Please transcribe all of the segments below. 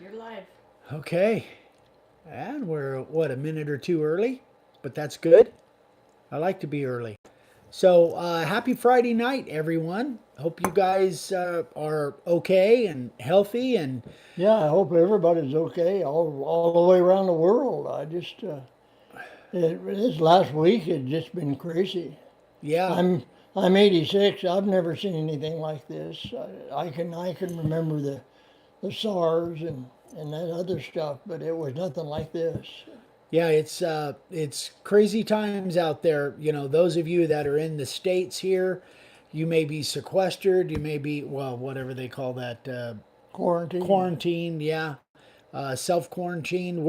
You're live. Okay. And we're, what, a minute or two early? But that's good. I like to be early. So, happy Friday night, everyone. Hope you guys are okay and healthy. And Yeah, I hope everybody's okay all the way around the world. This last week has just been crazy. yeah, I'm I'm 86. I've never seen anything like this. I can remember the SARS and that other stuff, but it was nothing like this. yeah, it's crazy times out there. Those of you that are in the States here, you may be sequestered. You may be, well, whatever they call that, Quarantine. quarantined. Yeah, self quarantine.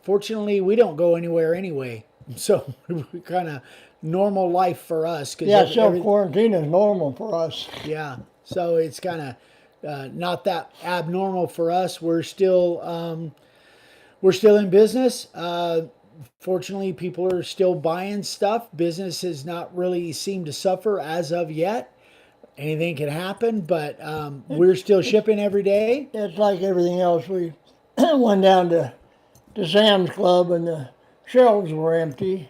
Fortunately, we don't go anywhere anyway. So we kind of normal life for us because Yeah, self quarantine is normal for us. yeah. So it's kind of not that abnormal for us. We're still in business. Fortunately, people are still buying stuff. Business has not really seemed to suffer as of yet. Anything can happen, but we're still It's shipping every day. it's like everything else. We went down to Sam's Club and the shelves were empty.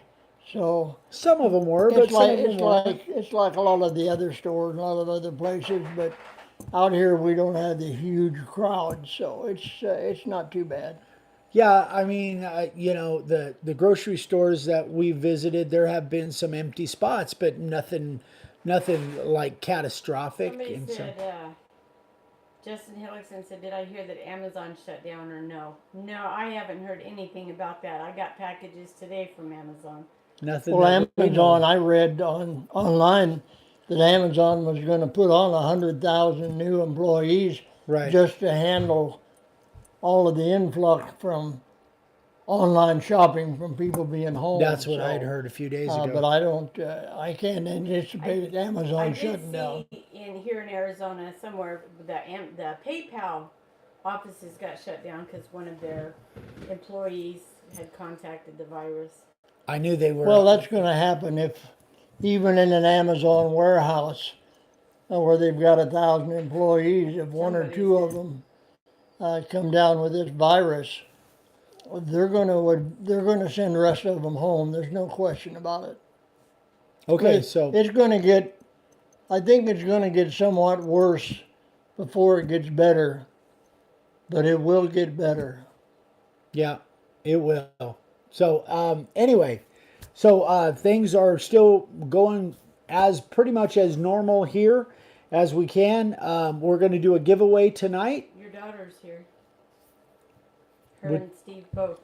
So Some of them were, but some of them weren't. it's like a lot of the other stores, a lot of other places, but out here we don't have the huge crowds, so it's not too bad. Yeah, I mean, the grocery stores that we visited, there have been some empty spots, but nothing like catastrophic. Somebody And so, said, Justin Hillickson said, did I hear that Amazon shut down or no? No, I haven't heard anything about that. I got packages today from Amazon. nothing Well, that we know Amazon, of. I read online that Amazon was going to put on 100,000 new employees Right. just to handle all of the influx from online shopping from people being home. That's what I'd So, heard a few days but ago. I can't I anticipate I Amazon did shutting down. see in here in Arizona somewhere the PayPal offices got shut down because one of their employees had contacted the virus. I knew they Well, were. that's going to happen if even in an Amazon warehouse where they've got 1,000 employees, if one or Somebody two of said. them come down with this virus, they're gonna send the rest of them home. There's no question about it. Okay, But so it's going to get. I think it's going to get somewhat worse before it gets better, but it will get better. yeah, it will. So anyway, so things are still going as pretty much as normal here as we can. We're going to do a giveaway tonight. Your daughter's here. Her With and Steve both.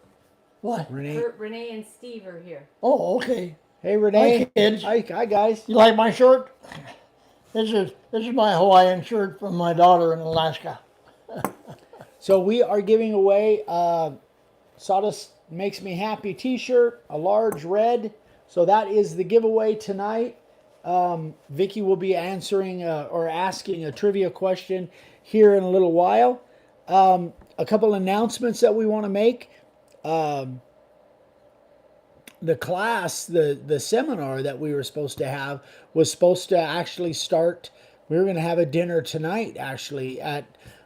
What? Renee. Renee and Steve are here. Oh, okay. Hey, Hi, Renee. kids. Hi, guys. You like my shirt? This is my Hawaiian shirt from my daughter in Alaska. So we are giving away Sawdust Makes Me Happy T-shirt, a large red. So that is the giveaway tonight. Vicky will be answering or asking a trivia question here in a little while. A couple announcements that we want to make. The class, the seminar that we were supposed to have was supposed to actually start. We were going to have a dinner tonight, actually, at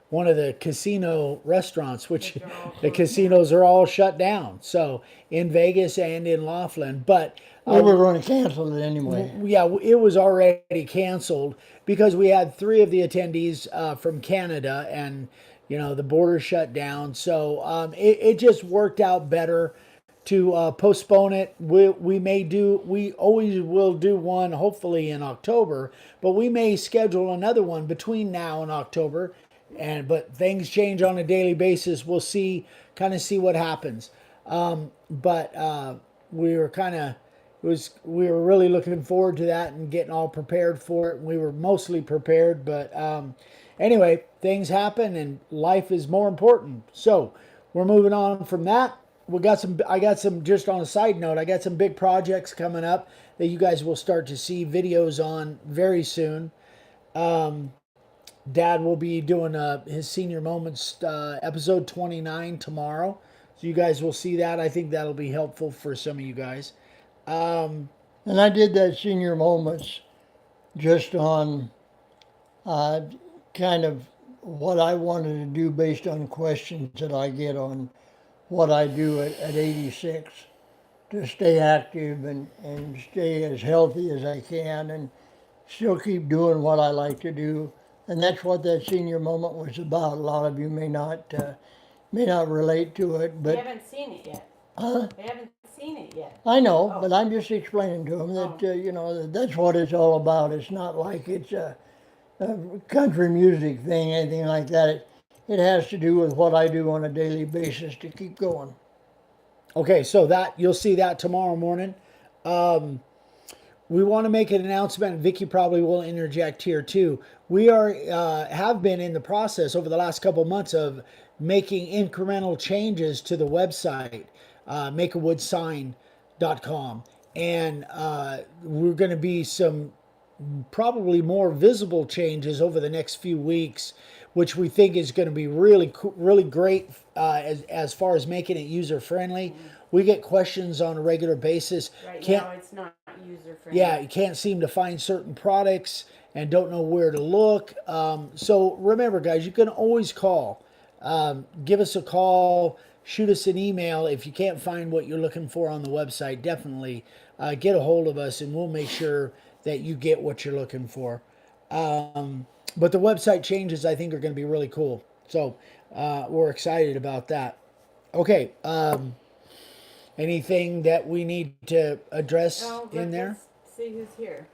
one of the casino restaurants, which Which are all the closed down. casinos are all shut down. So in Vegas and in Laughlin, but We were going to cancel it anyway. yeah, it was already canceled because we had three of the attendees from Canada, and the border shut down. So it just worked out better to postpone it. We always will do one hopefully in October, but we may schedule another one between now and October. But things change on a daily basis. We'll see what happens. But we were kind of we were really looking forward to that and getting all prepared for it. We were mostly prepared, but anyway, things happen and life is more important. So we're moving on from that. I got some, just on a side note, I got some big projects coming up that you guys will start to see videos on very soon. Dad will be doing his senior moments episode 29 tomorrow. So you guys will see that. I think that'll be helpful for some of you guys. And I did that senior moments just on uh, kind of what I wanted to do based on questions that I get on what I do at 86 to stay active and stay as healthy as I can and still keep doing what I like to do. And that's what that senior moment was about. A lot of you may not relate to it, They but haven't seen it yet. huh? They haven't seen it yet. I know, Oh. but I'm just explaining to them that Oh. you know that's what it's all about. It's not like it's a country music thing, anything like that. It has to do with what I do on a daily basis to keep going. Okay, so that you'll see that tomorrow morning. We want to make an announcement. Vicky probably will interject here too. We are have been in the process over the last couple months of making incremental changes to the website, makeawoodsign.com, and we're going to be some probably more visible changes over the next few weeks, which we think is going to be really great as far as making it user friendly. We get questions on a regular basis. Right Can't now, it's not user friendly. Yeah, you can't seem to find certain products and don't know where to look. So remember, guys, you can always call. Give us a call, shoot us an email. If you can't find what you're looking for on the website, definitely get a hold of us and we'll make sure that you get what you're looking for. But the website changes, I think, are going to be really cool. So we're excited about that. Okay. Anything that we need to address Oh, in there? let's see who's here.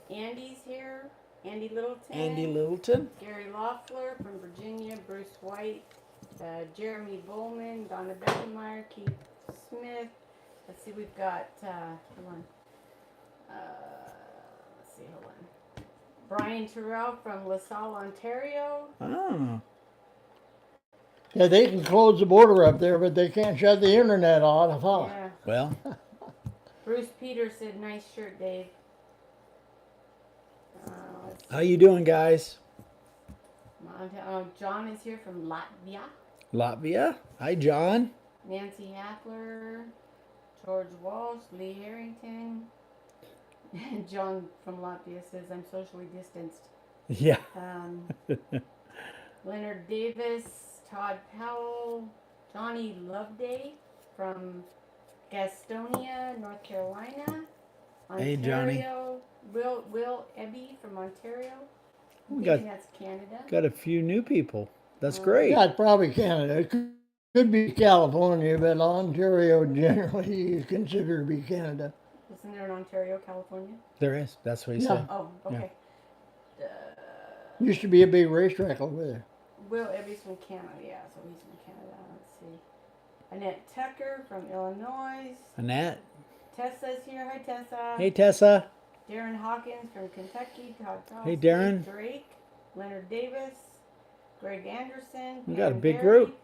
Andy's here. Andy Littleton. Andy Littleton. Gary Loeffler from Virginia. Bruce White. Jeremy Bowman. Donna Beckemeyer. Keith Smith. Let's see, we've got, hold on. Let's see, hold on. Brian Terrell from LaSalle, Ontario. Oh. Yeah, they can close the border up there, but they can't shut the internet off. Huh? Yeah. Well, Bruce Peters said, nice shirt, Dave. how you doing, guys? John is here from Latvia. Latvia. Hi, John. Nancy Haffler. George Walsh. Lee Harrington. And John from Latvia says, I'm socially distanced. Yeah. Leonard Davis. Todd Powell. Johnny Loveday from Gastonia, North Carolina. Hey, Johnny. Ontario. Will Ebby from Ontario. I'm We thinking that's Canada. got a few new people. That's great. Yeah, it's probably Canada. It could be California, but Ontario generally is considered to be Canada. Isn't there an Ontario, California? There is. That's what he Yeah. said. Oh, okay. Used to be a big racetrack over there. Will Ebby's from Canada, yeah, so he's from Canada. Let's see. Annette Tucker from Illinois. Annette. Tessa's here. Hi, Tessa. Hey, Tessa. Darren Hawkins from Kentucky. Todd Charles. Hey, Darren. Drake. Leonard Davis. Greg Anderson. We got a Pam big Berry. group.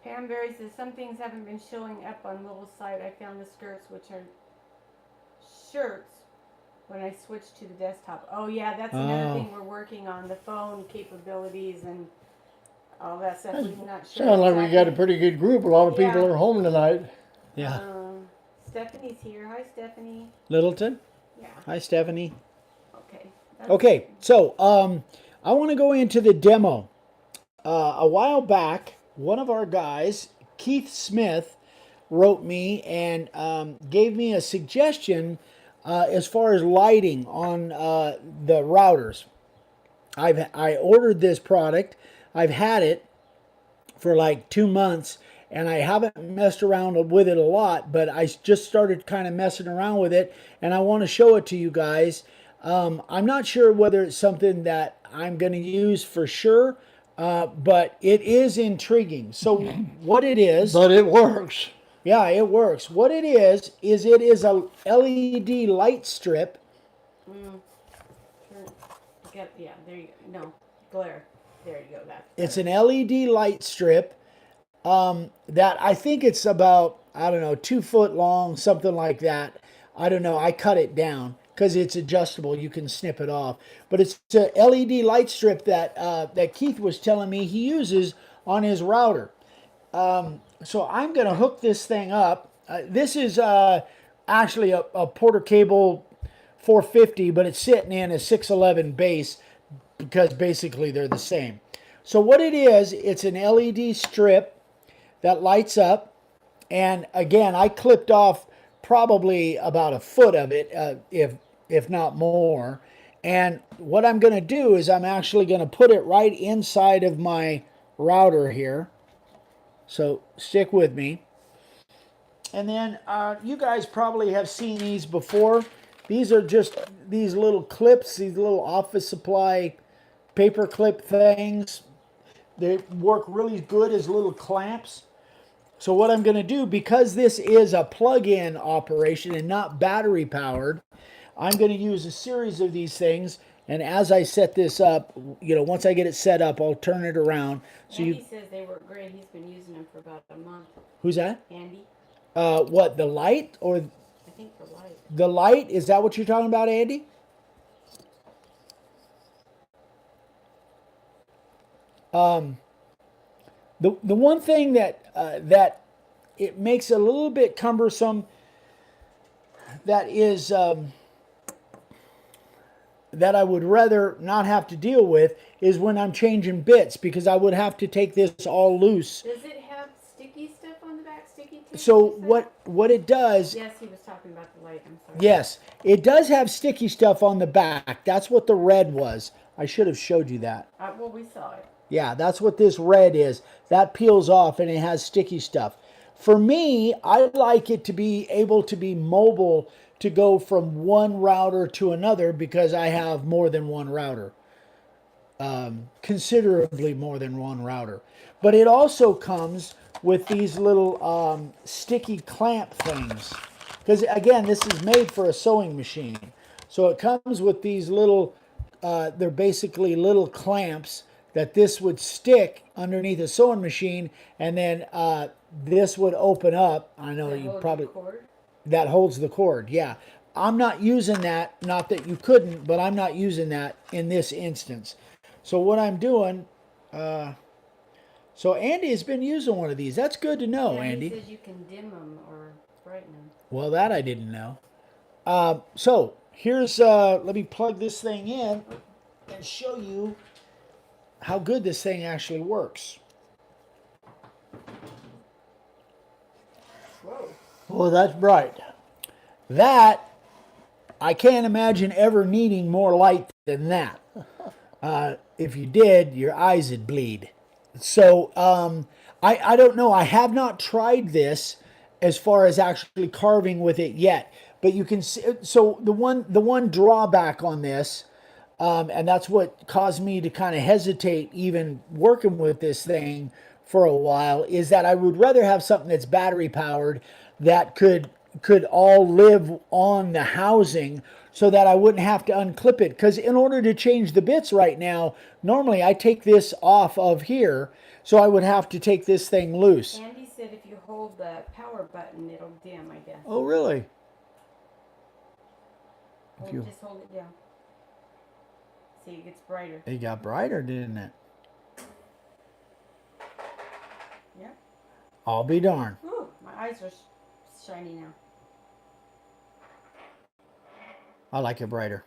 Pam Berry says some things haven't been showing up on mobile site. I found the skirts, which are shirts, when I switched to the desktop. Oh yeah, that's another Oh. thing we're working on, the phone capabilities and all that stuff. We're not sure. Sounds like we got a exactly. pretty good group. A lot of people Yeah. are home tonight. Yeah. Stephanie's here. Hi, Stephanie. Littleton. Yeah. Hi, Stephanie. Okay. Okay. So, I want to go into the demo. A while back, one of our guys, Keith Smith, wrote me and gave me a suggestion as far as lighting on the routers. I ordered this product. I've had it for like 2 months and I haven't messed around with it a lot, but I just started kind of messing around with it and I want to show it to you guys. I'm not sure whether it's something that I'm going to use for sure, but it is intriguing. So what it is, But it works. yeah, it works. What it is it is a LED light strip. Yeah, there you go. No, glare. There you go. That's It's an LED light strip that I think it's about, I don't know, 2 foot long, something like that. I don't know. I cut it down because it's adjustable. You can snip it off. But it's a LED light strip that that Keith was telling me he uses on his router. So I'm going to hook this thing up. This is actually a Porter cable 450, but it's sitting in a 611 base because basically they're the same. So what it is, it's an LED strip that lights up. And again, I clipped off probably about a foot of it, if not more. And what I'm going to do is I'm actually going to put it right inside of my router here. So stick with me. And then you guys probably have seen these before. These are just these little clips, these little office supply paper clip things. They work really good as little clamps. So what I'm going to do, because this is a plug-in operation and not battery powered, I'm going to use a series of these things. And as I set this up, once I get it set up, I'll turn it around. So Andy says they work great. He's been using them for about a month. Who's that? Andy. What, the light or I think the light. the light? Is that what you're talking about, Andy? The one thing that it makes a little bit cumbersome, that is that I would rather not have to deal with, is when I'm changing bits, because I would have to take this all loose. Does it have sticky stuff on the back? Sticky tape? So what it does? Yes, he was talking about the light. I'm sorry. Yes, it does have sticky stuff on the back. That's what the red was. I should have showed you that. Well, we saw it. Yeah, that's what this red is. That peels off and it has sticky stuff. For me, I like it to be able to be mobile, to go from one router to another, because I have more than one router. Considerably more than one router. But it also comes with these little sticky clamp things. Because again, this is made for a sewing machine. So it comes with these little, they're basically little clamps that this would stick underneath a sewing machine, and then this would open up. I know you probably, that holds the cord. Yeah, I'm not using that. Not that you couldn't, but I'm not using that in this instance. So what I'm doing, so Andy has been using one of these. That's good to know, Yeah, Andy. he says you can dim them or brighten them. Well, that I didn't know. So here's, let me plug this thing in and show you how good this thing actually works. Whoa. Oh, that's bright. That, I can't imagine ever needing more light than that. If you did, your eyes would bleed. So I don't know. I have not tried this as far as actually carving with it yet. But you can see, so the one drawback on this, and that's what caused me to kind of hesitate even working with this thing for a while, is that I would rather have something that's battery powered that could all live on the housing, so that I wouldn't have to unclip it. Because in order to change the bits right now, normally I take this off of here, so I would have to take this thing loose. Andy said if you hold the power button, it'll dim, I guess. Oh, really? Just hold it down. See, it gets brighter. It got brighter, didn't it? Yeah. I'll be darned. Ooh, my eyes are shiny now. I like it brighter.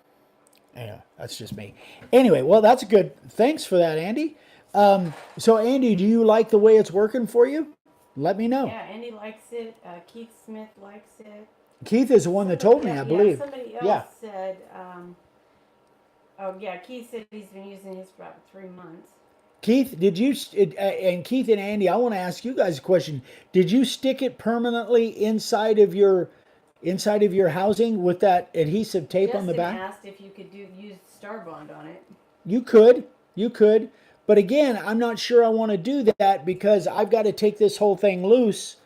Yeah, that's just me. Anyway, well, that's good. Thanks for that, Andy. So, Andy, do you like the way it's working for you? Let me know. Yeah, Andy likes it. Keith Smith likes it. Keith is the one that told me, I believe. Somebody else said, Keith said he's been using his for about 3 months. Keith, did you, and Keith and Andy, I want to ask you guys a question. Did you stick it permanently inside of your housing with that adhesive tape on the back? Justin asked if you could use Star Bond on it. You could. But again, I'm not sure I want to do that, because I've got to take this whole thing loose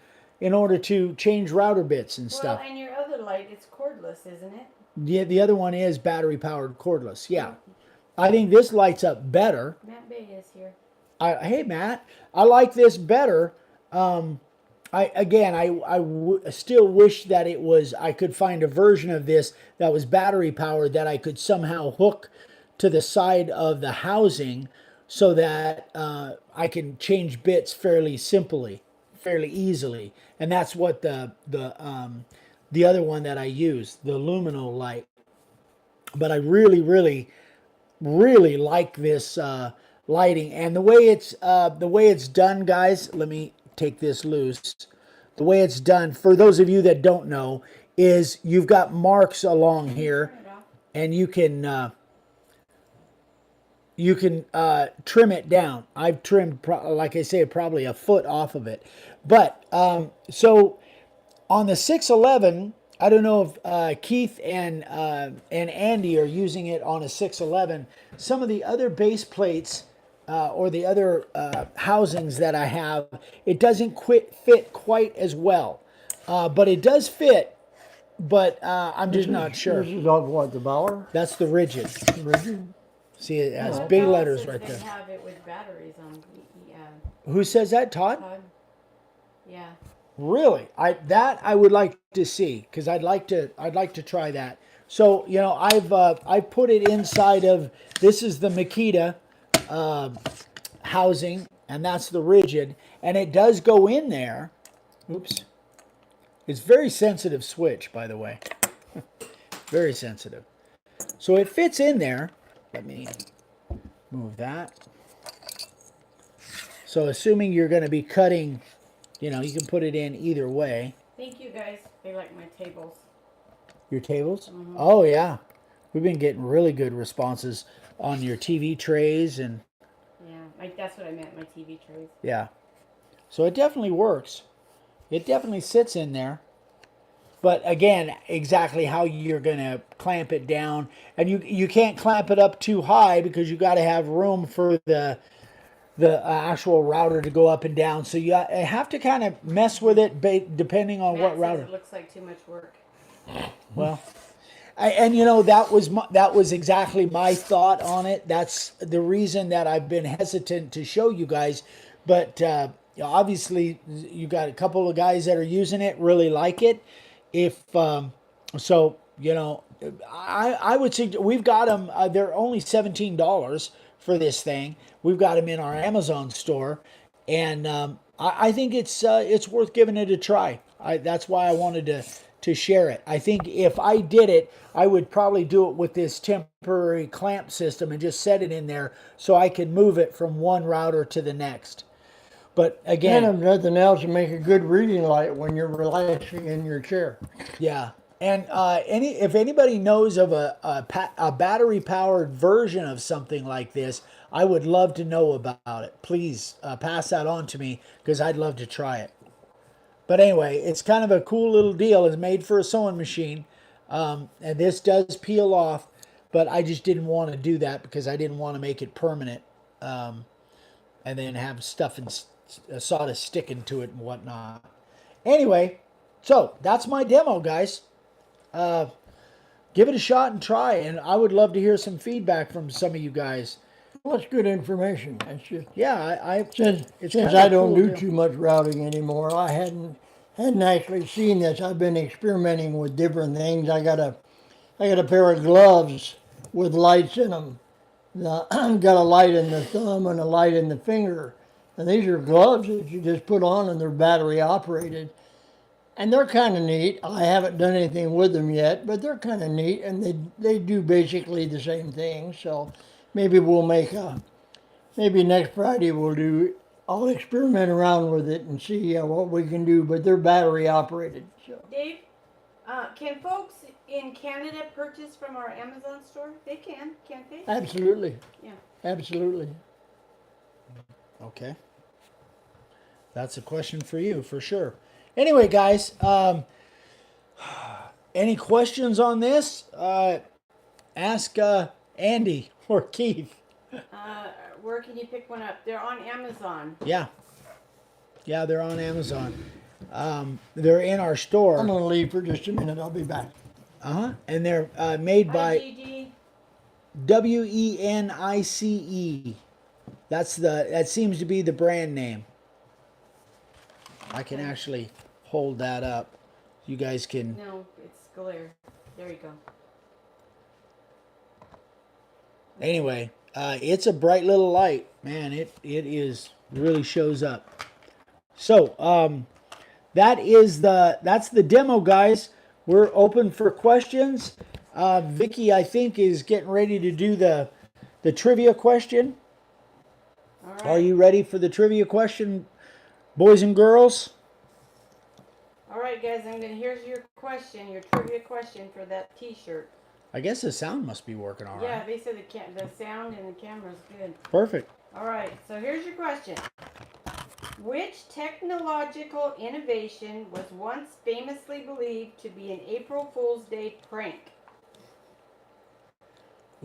in order to change router bits and stuff. Well, and your other light, it's cordless, isn't it? Yeah, the other one is battery powered cordless. Yeah. I think this lights up better. Matt Bay is here. Hey, Matt, I like this better. I still wish that I could find a version of this that was battery powered, that I could somehow hook to the side of the housing, so that I can change bits fairly easily. And that's what the other one that I use, the Lumino light, but I really, really, really like this lighting and the way it's done, guys. Let me take this loose. The way it's done, for those of you that don't know, is you've got marks along here, Turn it off. and you can trim it down. I've trimmed, like I say, probably a foot off of it. But so on the 611, I don't know if Keith and Andy are using it on a 611. Some of the other base plates or the other housings that I have, it doesn't fit quite as well. But it does fit, but I'm just not sure. This is of what, the Bauer? That's the rigid. Rigid? See, it has Well, big Todd letters says right they there. have it with batteries on. Yeah, Who says that, Todd? Todd. Yeah. Really? I would like to see, because I'd like to try that. So I've put it inside of, this is the Makita housing, and that's the rigid, and it does go in there. Oops. It's very sensitive switch, by the way. Very sensitive. So it fits in there. Let me move that. So assuming you're going to be cutting, you can put it in either way. Thank you guys. They like my tables. Your tables? Oh, yeah. We've been getting really good responses on your TV trays and Yeah, that's what I meant. My TV trays. yeah. So it definitely works. It definitely sits in there. But again, exactly how you're going to clamp it down. And you can't clamp it up too high because you got to have room for the actual router to go up and down. So you have to kind of mess with it depending on Matt what says router. it looks like too much work. Well, that was exactly my thought on it. That's the reason that I've been hesitant to show you guys. But obviously, you got a couple of guys that are using it, really like it. If so, I would suggest we've got them. They're only $17 for this thing. We've got them in our Amazon store, and I think it's worth giving it a try. That's why I wanted to share it. I think if I did it, I would probably do it with this temporary clamp system and just set it in there so I can move it from one router to the next. But again, And if nothing else, to make a good reading light when you're relaxing in your chair. yeah. And if anybody knows of a battery powered version of something like this, I would love to know about it. Please pass that on to me because I'd love to try it. But anyway, it's kind of a cool little deal. It's made for a sewing machine, and this does peel off, but I just didn't want to do that because I didn't want to make it permanent, and then have stuff and sawdust sticking to it and whatnot. Anyway, so that's my demo, guys. Give it a shot and try, and I would love to hear some feedback from some of you guys. Well, that's good information. That's just Yeah, since kind of I don't cool do too much routing anymore. I hadn't actually seen this. I've been experimenting with different things. I got a pair of gloves with lights in them. Got a light in the thumb and a light in the finger. And these are gloves that you just put on and they're battery operated. And they're kind of neat. I haven't done anything with them yet, but they're kind of neat and they do basically the same thing. So maybe maybe next Friday I'll experiment around with it and see what we can do, but they're battery operated. So. Dave, can folks in Canada purchase from our Amazon store? They can, can't they? Absolutely. Yeah. Absolutely. Okay. That's a question for you, for sure. Anyway, guys, any questions on this? Ask Andy or Keith. Where can you pick one up? They're on Amazon. Yeah. Yeah, they're on Amazon. They're in our store. I'm going to leave for just a minute. I'll be back. And they're made by IGD. WENICE. That seems to be the brand name. I can actually hold that up. You guys can. No, it's glare. There you go. Anyway, it's a bright little light, man. It really shows up. So that's the demo, guys. We're open for questions. Vicky, I think, is getting ready to do the trivia question. All right. Are you ready for the trivia question, boys and girls? All right, guys. Here's your question, your trivia question for that T-shirt. I guess the sound must be working all right. Yeah, they said the sound and the camera's good. Perfect. All right. So here's your question. Which technological innovation was once famously believed to be an April Fool's Day prank?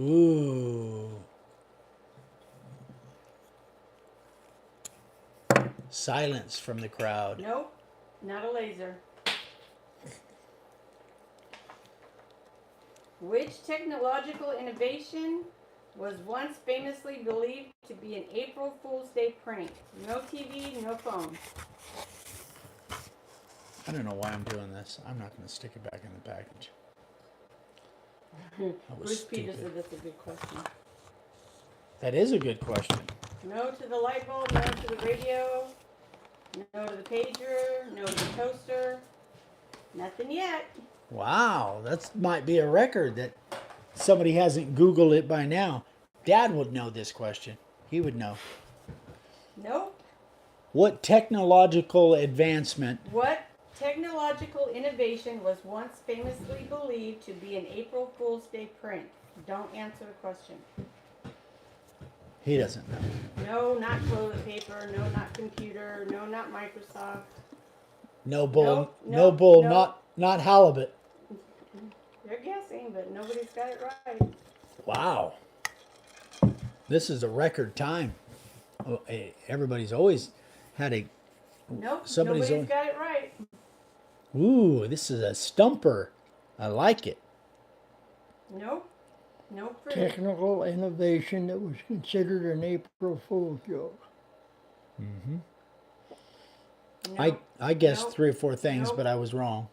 Ooh. Silence from the crowd. Nope, not a laser. Which technological innovation was once famously believed to be an April Fool's Day prank? No TV, no phone. I don't know why I'm doing this. I'm not going to stick it back in the package. That was Bruce Peters stupid. said that's a good question. That is a good question. No to the light bulb, no to the radio, no to the pager, no to the toaster. Nothing yet. Wow, that might be a record that somebody hasn't Googled it by now. Dad would know this question. He would know. Nope. What technological advancement? What technological innovation was once famously believed to be an April Fool's Day prank? Don't answer the question. He doesn't know. No, not toilet paper. No, not computer. No, not Microsoft. No bull. Nope, no nope, bull. nope. Not halibut. They're guessing, but nobody's got it right. Wow. This is a record time. Oh, everybody's always had a. Nope, Somebody's nobody's got it right. Ooh, this is a stumper. I like it. Nope. Nope. For Technical innovation that was considered an April Fool's joke. Mm-hmm. Nope. I guessed Nope. 3 or 4 things, Nope. but I was wrong.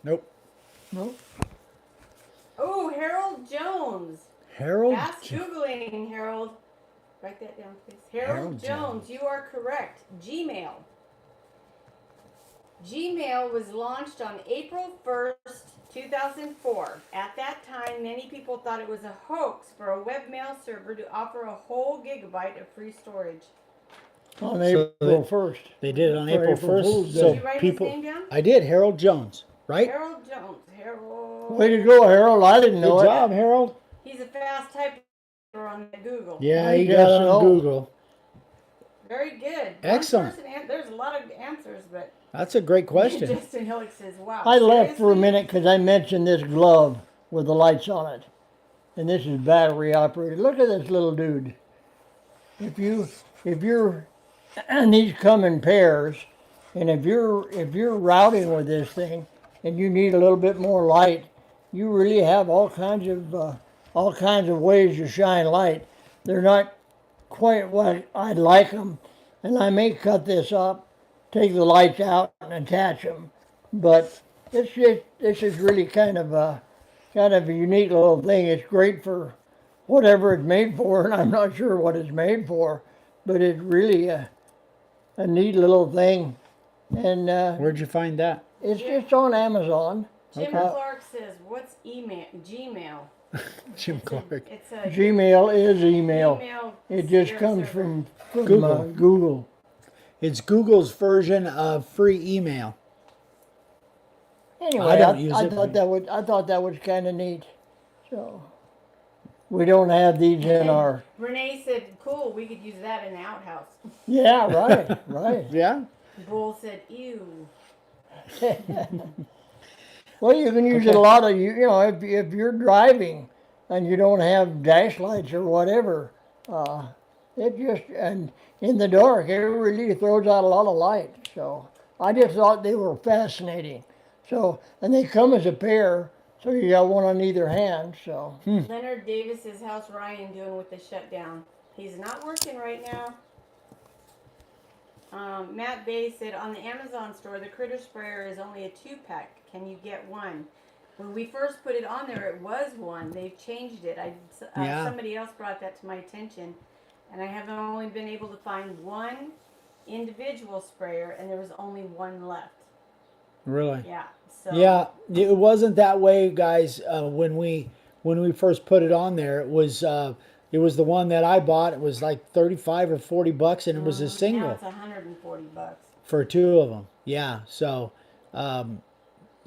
Nope. Nope. Oh, Harold Jones. Harold. Fast Googling, Harold. Write that down, please. Harold Harold Jones, you are correct. Gmail. Gmail was launched on April 1st, 2004. At that time, many people thought it was a hoax for a webmail server to offer a whole gigabyte of free storage. On So April 1st. They did it on For April April 1st. Fool's Day. So Did you write people. his name down? I did. Harold Jones, right? Harold Jones. Harold. Way to go, Harold. I didn't know Good it. job, Harold. He's a fast typer on Google. Yeah, I you guess got it on so. Google. Very good. Excellent. One person there's a lot of answers, but That's a great question. Justin Hillick says, wow. I left for a seriously? minute because I mentioned this glove with the lights on it. And this is battery operated. Look at this little dude. If you're, and these come in pairs, and if you're routing with this thing and you need a little bit more light, you really have all kinds of ways to shine light. They're not quite what I'd like them, and I may cut this up, take the lights out, and attach them. But this is really kind of a unique little thing. It's great for whatever it's made for, and I'm not sure what it's made for, but it's really a neat little thing. And Where'd you find that? it's just on Amazon. Jim Okay. Clark says, what's email? Gmail. Jim Clark. It's a Gmail is email. email. It just server. comes from Google. Google. It's Google's version of free email. Anyway, I don't use I it. thought that was kind of neat. So we don't have these in our. Renee said, cool, we could use that in the outhouse. Yeah, right, right. Yeah. Bull said, ew. Well, you can use it a lot of you know if you're driving and you don't have dash lights or whatever, it just and in the dark it really throws out a lot of light. So I just thought they were fascinating. So and they come as a pair, so you got one on either hand. So Leonard Davis's how's Ryan doing with the shutdown? He's not working right now. Matt Bay said, on the Amazon store, the critter sprayer is only a 2-pack. Can you get one? When we first put it on there, it was one. They've changed it. Yeah. Somebody else brought that to my attention, and I have only been able to find one individual sprayer, and there was only one left. Really? Yeah. So Yeah, it wasn't that way, guys. When we first put it on there, it was the one that I bought. It was like 35 or 40 bucks, and it was a now single it's $140. for two of them. Yeah, so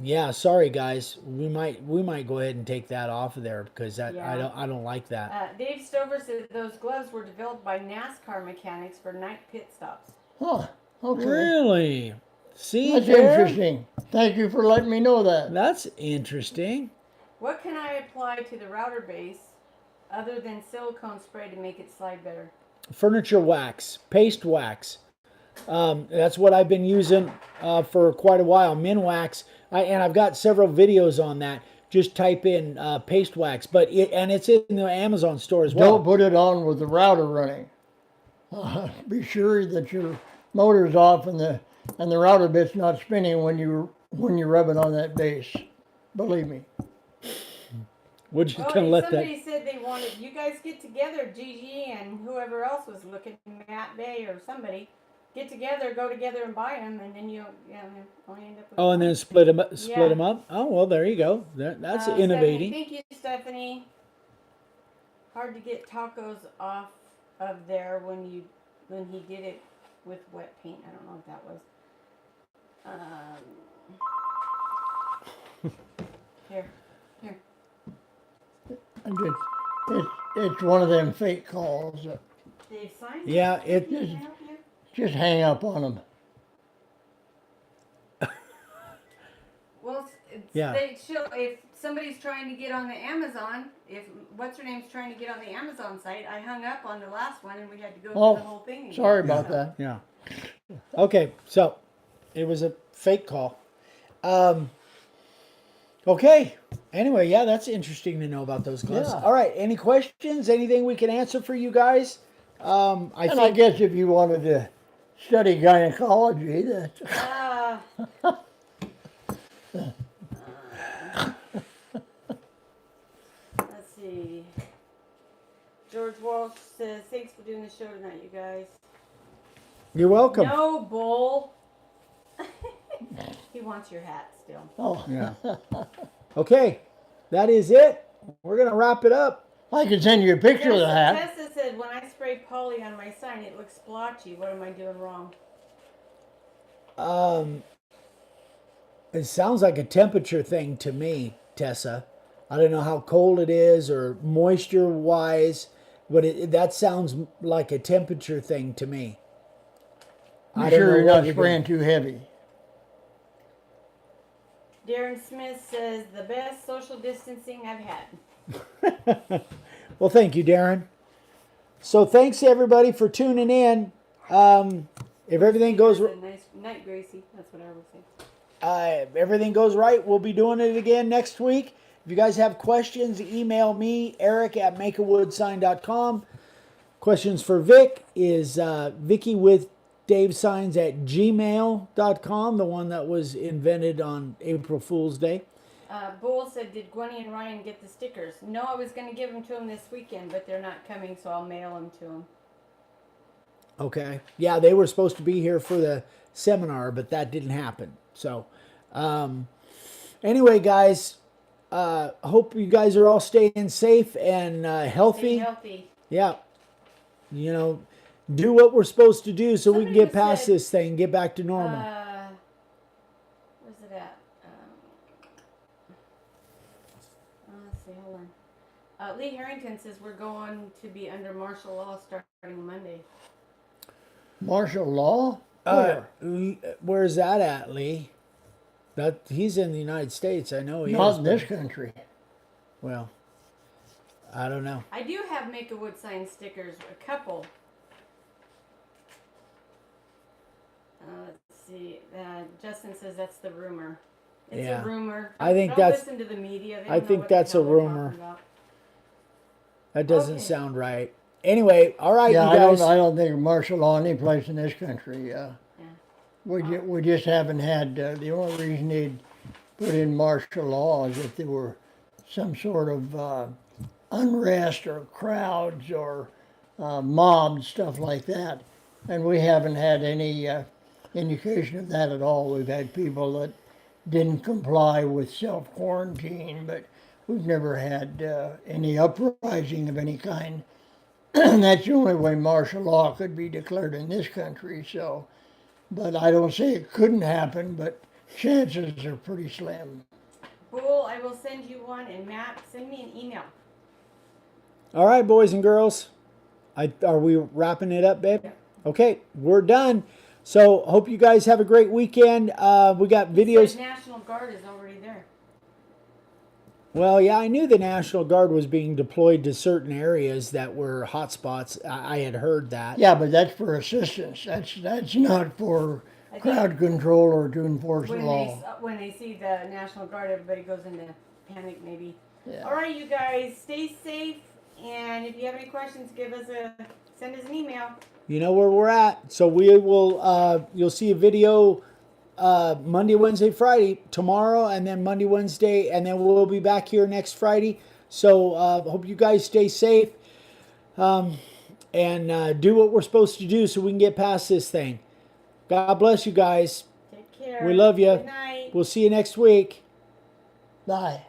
yeah, sorry guys, we might go ahead and take that off of there because Yeah. I don't like that. Dave Stover said those gloves were developed by NASCAR mechanics for night pit stops. Huh, okay. Really? See That's there? interesting. Thank you for letting me know that. That's interesting. What can I apply to the router base other than silicone spray to make it slide better? Furniture wax, paste wax. That's what I've been using for quite a while. Minwax, and I've got several videos on that. Just type in paste wax, and it's in the Amazon store as well. Don't put it on with the router running. Be sure that your motor's off and the router bit's not spinning when you rub it on that base. Believe me. We're just Oh, gonna let somebody said they wanted you guys get together, Gigi and whoever else was looking, Matt Bay or somebody, get together, go together and buy them, and then you'll only end up with. Oh, and then one. split them up. Split Yeah. them up. Oh well, there you go. That's Stephanie, innovating. thank you, Stephanie. Hard to get tacos off of there when he did it with wet paint. I don't know what that was. Here. And it's one of them fake calls. Dave signed. Yeah, it. Can I help you? Just hang up on them. Well, Yeah. if somebody's trying to get on the Amazon, if what's her name's trying to get on the Amazon site, I hung up on the last one and we had to go Oh, through the whole thing again. Sorry about that. Yeah. Okay, so it was a fake call. Okay. Anyway, yeah, that's interesting to know about those gloves. Yeah. All right. Any questions? Anything we can answer for you guys? I guess if you wanted to study gynecology, that Let's see. George Walsh says, thanks for doing the show tonight, you guys. You're welcome. No, Bull. He wants your hat still. oh, Yeah. Okay, that is it. We're gonna wrap it up. I could send you a picture of the hat. Tessa said, when I spray poly on my sign, it looks splotchy. What am I doing wrong? It sounds like a temperature thing to me, Tessa. I don't know how cold it is or moisture wise, but that sounds like a temperature thing to me. Be I don't sure know you're what not you're spraying too heavy. Darren Smith says, the best social distancing I've had. Well, thank you, Darren. So thanks everybody for tuning in. If everything goes Nice night, Gracie. That's what I would say. if everything goes right, we'll be doing it again next week. If you guys have questions, email me, eric@makeawoodsign.com. Questions for Vic is Vicky with Dave Signs at gmail.com, the one that was invented on April Fool's Day. Bull said, did Gwenny and Ryan get the stickers? No, I was going to give them to them this weekend, but they're not coming, so I'll mail them to them. Okay. Yeah, they were supposed to be here for the seminar, but that didn't happen. So, anyway, guys, hope you guys are all staying safe and healthy. Stay healthy. Yeah. You know, do what we're supposed to do so we can Somebody get past said, this thing and get back to normal. Where's it at? Let's see, hold on. Lee Harrington says we're going to be under martial law starting Monday. Martial law? Where's that at, Lee? That he's in the United States. I know he Not is. in this country. Well, I don't know. I do have Make a Wood Sign stickers, a couple. Let's see. Justin says that's the rumor. It's Yeah. a rumor. I think Don't that's- listen to the media. They I don't know think what the that's a hell they're rumor. talking about. That doesn't Okay. sound right. Anyway, all right, Yeah, you guys. I don't think martial law any place in this country. We just haven't had, the only reason they'd put in martial law is if there were some sort of unrest or crowds or mobs, stuff like that. And we haven't had any indication of that at all. We've had people that didn't comply with self-quarantine, but we've never had any uprising of any kind. And that's the only way martial law could be declared in this country. So, but I don't say it couldn't happen, but chances are pretty slim. Bull, I will send you one, and Matt, send me an email. All right, boys and girls. Are we wrapping it up, babe? Yeah. Okay, we're done. So hope you guys have a great weekend. We got It videos. says National Guard is already there. Well, yeah, I knew the National Guard was being deployed to certain areas that were hotspots. I had heard that. Yeah, but that's for assistance. That's not for I think crowd control or to enforce the law. when they see the National Guard, everybody goes into panic maybe. Yeah. All right, you guys, stay safe, and if you have any questions, send us an email. You know where we're at. So we will. You'll see a video Monday, Wednesday, Friday tomorrow, and then Monday, Wednesday, and then we'll be back here next Friday. So hope you guys stay safe and do what we're supposed to do so we can get past this thing. God bless you guys. Take care. We love you. Good night. We'll see you next week. Bye.